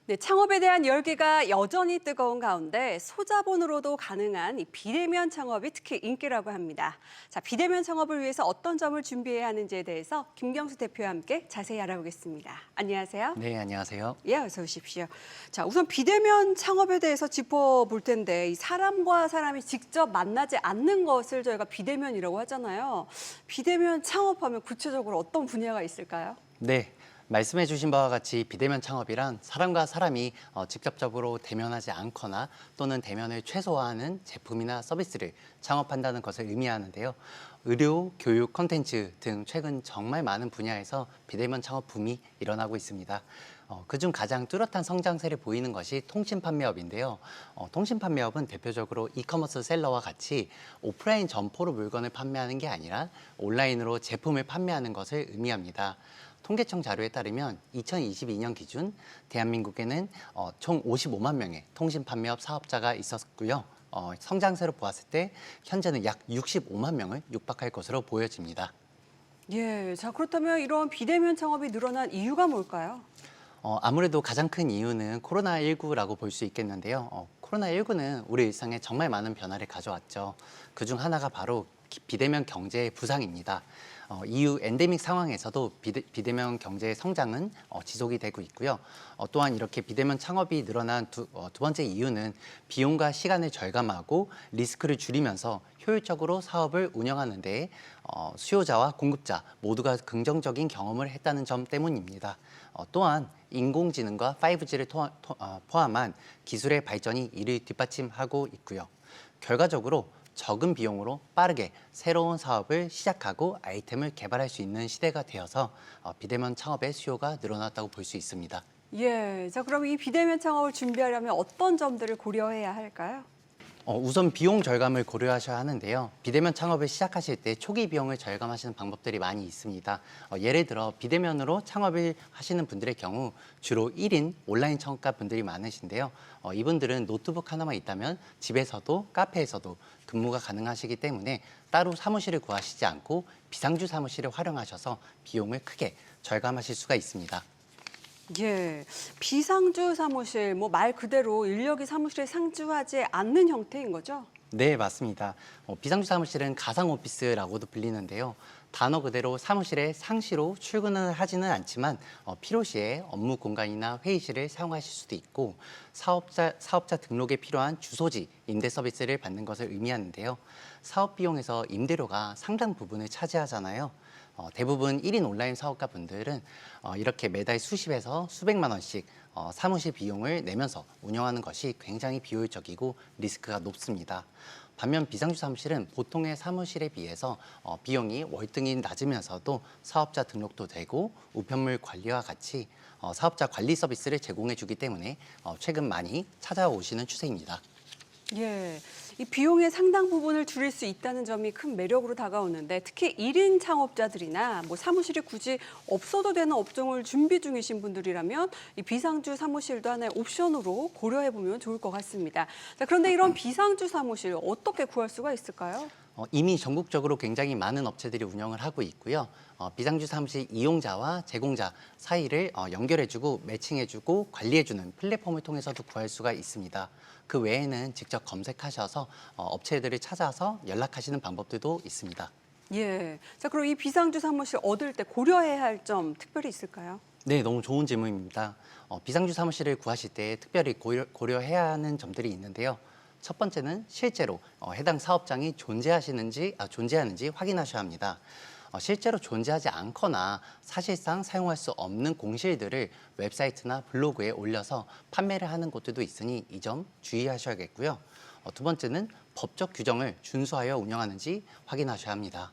네, 창업에 대한 열기가 여전히 뜨거운 가운데 소자본으로도 가능한 이 비대면 창업이 특히 인기라고 합니다. 자, 비대면 창업을 위해서 어떤 점을 준비해야 하는지에 대해서 김경수 대표와 함께 자세히 알아보겠습니다. 안녕하세요. 네, 안녕하세요. 예, 어서 오십시오. 자, 우선 비대면 창업에 대해서 짚어볼 텐데 이 사람과 사람이 직접 만나지 않는 것을 저희가 비대면이라고 하잖아요. 비대면 창업하면 구체적으로 어떤 분야가 있을까요? 네, 말씀해 주신 바와 같이 비대면 창업이란 사람과 사람이 직접적으로 대면하지 않거나 또는 대면을 최소화하는 제품이나 서비스를 창업한다는 것을 의미하는데요. 의료, 교육, 콘텐츠 등 최근 정말 많은 분야에서 비대면 창업 붐이 일어나고 있습니다. 그중 가장 뚜렷한 성장세를 보이는 것이 통신 판매업인데요. 통신 판매업은 대표적으로 이커머스 셀러와 같이 오프라인 점포로 물건을 판매하는 게 아니라 온라인으로 제품을 판매하는 것을 의미합니다. 통계청 자료에 따르면 2022년 기준 대한민국에는 총 55만 명의 통신 판매업 사업자가 있었고요. 성장세로 보았을 때 현재는 약 65만 명을 육박할 것으로 보여집니다. 예, 자, 그렇다면 이런 비대면 창업이 늘어난 이유가 뭘까요? 아무래도 가장 큰 이유는 코로나19라고 볼 수 있겠는데요. 코로나19는 우리 일상에 정말 많은 변화를 가져왔죠. 그중 하나가 바로 비대면 경제의 부상입니다. 이후 엔데믹 상황에서도 비대면 경제의 성장은 지속이 되고 있고요. 또한 이렇게 비대면 창업이 늘어난 두 번째 이유는 비용과 시간을 절감하고 리스크를 줄이면서 효율적으로 사업을 운영하는 데 수요자와 공급자 모두가 긍정적인 경험을 했다는 점 때문입니다. 또한 인공지능과 5G를 포함한 기술의 발전이 이를 뒷받침하고 있고요. 결과적으로 적은 비용으로 빠르게 새로운 사업을 시작하고 아이템을 개발할 수 있는 시대가 되어서 비대면 창업의 수요가 늘어났다고 볼 수 있습니다. 예, 자, 그럼 이 비대면 창업을 준비하려면 어떤 점들을 고려해야 할까요? 우선 비용 절감을 고려하셔야 하는데요. 비대면 창업을 시작하실 때 초기 비용을 절감하시는 방법들이 많이 있습니다. 예를 들어 비대면으로 창업을 하시는 분들의 경우 주로 1인 온라인 창업가 분들이 많으신데요. 이분들은 노트북 하나만 있다면 집에서도 카페에서도 근무가 가능하시기 때문에 따로 사무실을 구하시지 않고 비상주 사무실을 활용하셔서 비용을 크게 절감하실 수가 있습니다. 예, 비상주 사무실, 뭐 말 그대로 인력이 사무실에 상주하지 않는 형태인 거죠? 네, 맞습니다. 비상주 사무실은 가상 오피스라고도 불리는데요. 단어 그대로 사무실에 상시로 출근을 하지는 않지만 필요시에 업무 공간이나 회의실을 사용하실 수도 있고 사업자 등록에 필요한 주소지 임대 서비스를 받는 것을 의미하는데요. 사업 비용에서 임대료가 상당 부분을 차지하잖아요. 대부분 1인 온라인 사업가 분들은 이렇게 매달 수십에서 수백만 원씩 사무실 비용을 내면서 운영하는 것이 굉장히 비효율적이고 리스크가 높습니다. 반면 비상주 사무실은 보통의 사무실에 비해서 비용이 월등히 낮으면서도 사업자 등록도 되고 우편물 관리와 같이 사업자 관리 서비스를 제공해 주기 때문에 최근 많이 찾아오시는 추세입니다. 예, 이 비용의 상당 부분을 줄일 수 있다는 점이 큰 매력으로 다가오는데 특히 1인 창업자들이나 뭐 사무실이 굳이 없어도 되는 업종을 준비 중이신 분들이라면 이 비상주 사무실도 하나의 옵션으로 고려해 보면 좋을 것 같습니다. 자, 그런데 이런 비상주 사무실 어떻게 구할 수가 있을까요? 이미 전국적으로 굉장히 많은 업체들이 운영을 하고 있고요. 비상주 사무실 이용자와 제공자 사이를 연결해주고 매칭해주고 관리해주는 플랫폼을 통해서도 구할 수가 있습니다. 그 외에는 직접 검색하셔서 업체들을 찾아서 연락하시는 방법들도 있습니다. 예, 자, 그럼 이 비상주 사무실 얻을 때 고려해야 할 점 특별히 있을까요? 네, 너무 좋은 질문입니다. 비상주 사무실을 구하실 때 특별히 고려해야 하는 점들이 있는데요. 첫 번째는 실제로 해당 사업장이 존재하는지 확인하셔야 합니다. 실제로 존재하지 않거나 사실상 사용할 수 없는 공실들을 웹사이트나 블로그에 올려서 판매를 하는 곳들도 있으니 이 점 주의하셔야겠고요. 두 번째는 법적 규정을 준수하여 운영하는지 확인하셔야 합니다.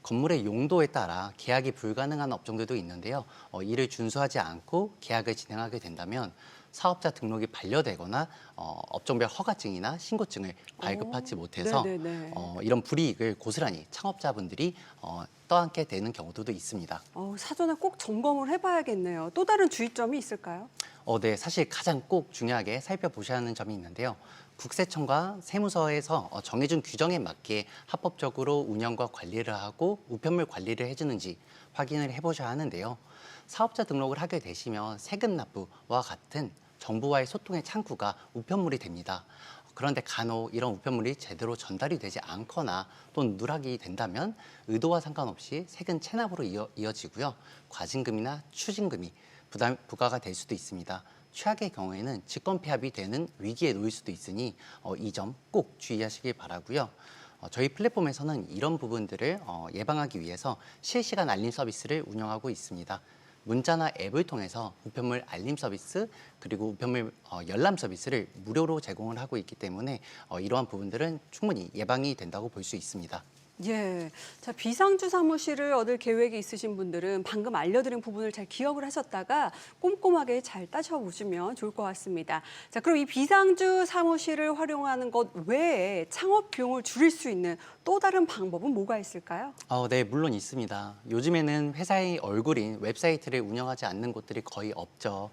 건물의 용도에 따라 계약이 불가능한 업종들도 있는데요. 이를 준수하지 않고 계약을 진행하게 된다면 사업자 등록이 반려되거나 업종별 허가증이나 신고증을 발급하지 못해서 네네네. 이런 불이익을 고스란히 창업자분들이 떠안게 되는 경우도 있습니다. 사전에 꼭 점검을 해봐야겠네요. 또 다른 주의점이 있을까요? 네, 사실 가장 꼭 중요하게 살펴보셔야 하는 점이 있는데요. 국세청과 세무서에서 정해준 규정에 맞게 합법적으로 운영과 관리를 하고 우편물 관리를 해주는지 확인을 해보셔야 하는데요. 사업자 등록을 하게 되시면 세금 납부와 같은 정부와의 소통의 창구가 우편물이 됩니다. 그런데 간혹 이런 우편물이 제대로 전달이 되지 않거나 또는 누락이 된다면 의도와 상관없이 세금 체납으로 이어지고요. 과징금이나 추징금이 부과가 될 수도 있습니다. 최악의 경우에는 직권 폐합이 되는 위기에 놓일 수도 있으니 이 점 꼭 주의하시길 바라고요. 저희 플랫폼에서는 이런 부분들을 예방하기 위해서 실시간 알림 서비스를 운영하고 있습니다. 문자나 앱을 통해서 우편물 알림 서비스 그리고 우편물 열람 서비스를 무료로 제공을 하고 있기 때문에 이러한 부분들은 충분히 예방이 된다고 볼 수 있습니다. 예. 자, 비상주 사무실을 얻을 계획이 있으신 분들은 방금 알려드린 부분을 잘 기억을 하셨다가 꼼꼼하게 잘 따져보시면 좋을 것 같습니다. 자, 그럼 이 비상주 사무실을 활용하는 것 외에 창업 비용을 줄일 수 있는 또 다른 방법은 뭐가 있을까요? 네, 물론 있습니다. 요즘에는 회사의 얼굴인 웹사이트를 운영하지 않는 곳들이 거의 없죠.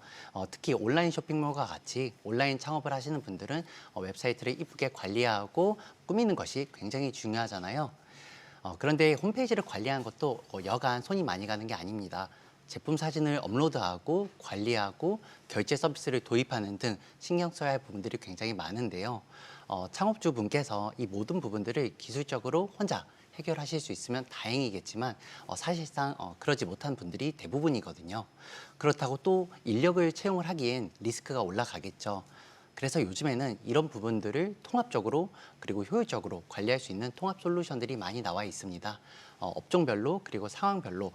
특히 온라인 쇼핑몰과 같이 온라인 창업을 하시는 분들은 웹사이트를 이쁘게 관리하고 꾸미는 것이 굉장히 중요하잖아요. 그런데 홈페이지를 관리하는 것도 여간 손이 많이 가는 게 아닙니다. 제품 사진을 업로드하고 관리하고 결제 서비스를 도입하는 등 신경 써야 할 부분들이 굉장히 많은데요. 창업주분께서 이 모든 부분들을 기술적으로 혼자 해결하실 수 있으면 다행이겠지만 사실상 그러지 못한 분들이 대부분이거든요. 그렇다고 또 인력을 채용을 하기엔 리스크가 올라가겠죠. 그래서 요즘에는 이런 부분들을 통합적으로 그리고 효율적으로 관리할 수 있는 통합 솔루션들이 많이 나와 있습니다. 업종별로 그리고 상황별로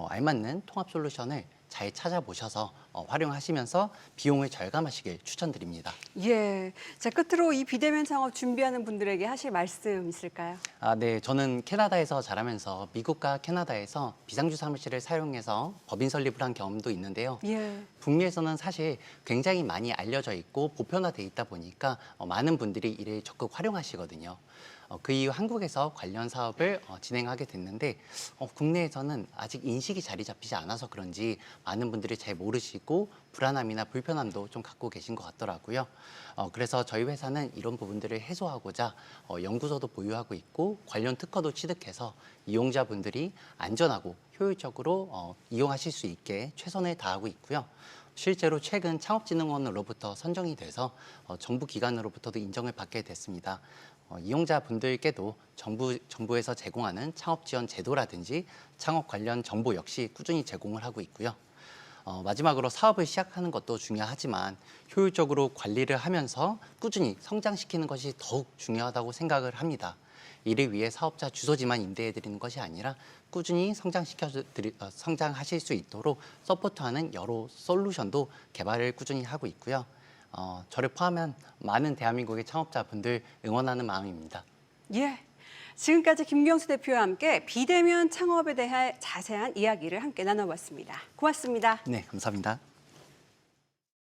알맞는 통합 솔루션을 잘 찾아보셔서 활용하시면서 비용을 절감하시길 추천드립니다. 예. 자, 끝으로 이 비대면 창업 준비하는 분들에게 하실 말씀 있을까요? 네, 저는 캐나다에서 자라면서 미국과 캐나다에서 비상주 사무실을 사용해서 법인 설립을 한 경험도 있는데요. 예. 북미에서는 사실 굉장히 많이 알려져 있고 보편화돼 있다 보니까 많은 분들이 이를 적극 활용하시거든요. 그 이후 한국에서 관련 사업을 진행하게 됐는데 국내에서는 아직 인식이 자리 잡히지 않아서 그런지 많은 분들이 잘 모르시고 불안함이나 불편함도 좀 갖고 계신 것 같더라고요. 그래서 저희 회사는 이런 부분들을 해소하고자 연구소도 보유하고 있고 관련 특허도 취득해서 이용자분들이 안전하고 효율적으로 이용하실 수 있게 최선을 다하고 있고요. 실제로 최근 창업진흥원으로부터 선정이 돼서 정부 기관으로부터도 인정을 받게 됐습니다. 이용자분들께도 정부에서 제공하는 창업 지원 제도라든지 창업 관련 정보 역시 꾸준히 제공을 하고 있고요. 마지막으로 사업을 시작하는 것도 중요하지만 효율적으로 관리를 하면서 꾸준히 성장시키는 것이 더욱 중요하다고 생각을 합니다. 이를 위해 사업자 주소지만 임대해 드리는 것이 아니라 꾸준히 성장하실 수 있도록 서포트하는 여러 솔루션도 개발을 꾸준히 하고 있고요. 저를 포함한 많은 대한민국의 창업자분들 응원하는 마음입니다. 예. 지금까지 김경수 대표와 함께 비대면 창업에 대한 자세한 이야기를 함께 나눠봤습니다. 고맙습니다. 네, 감사합니다.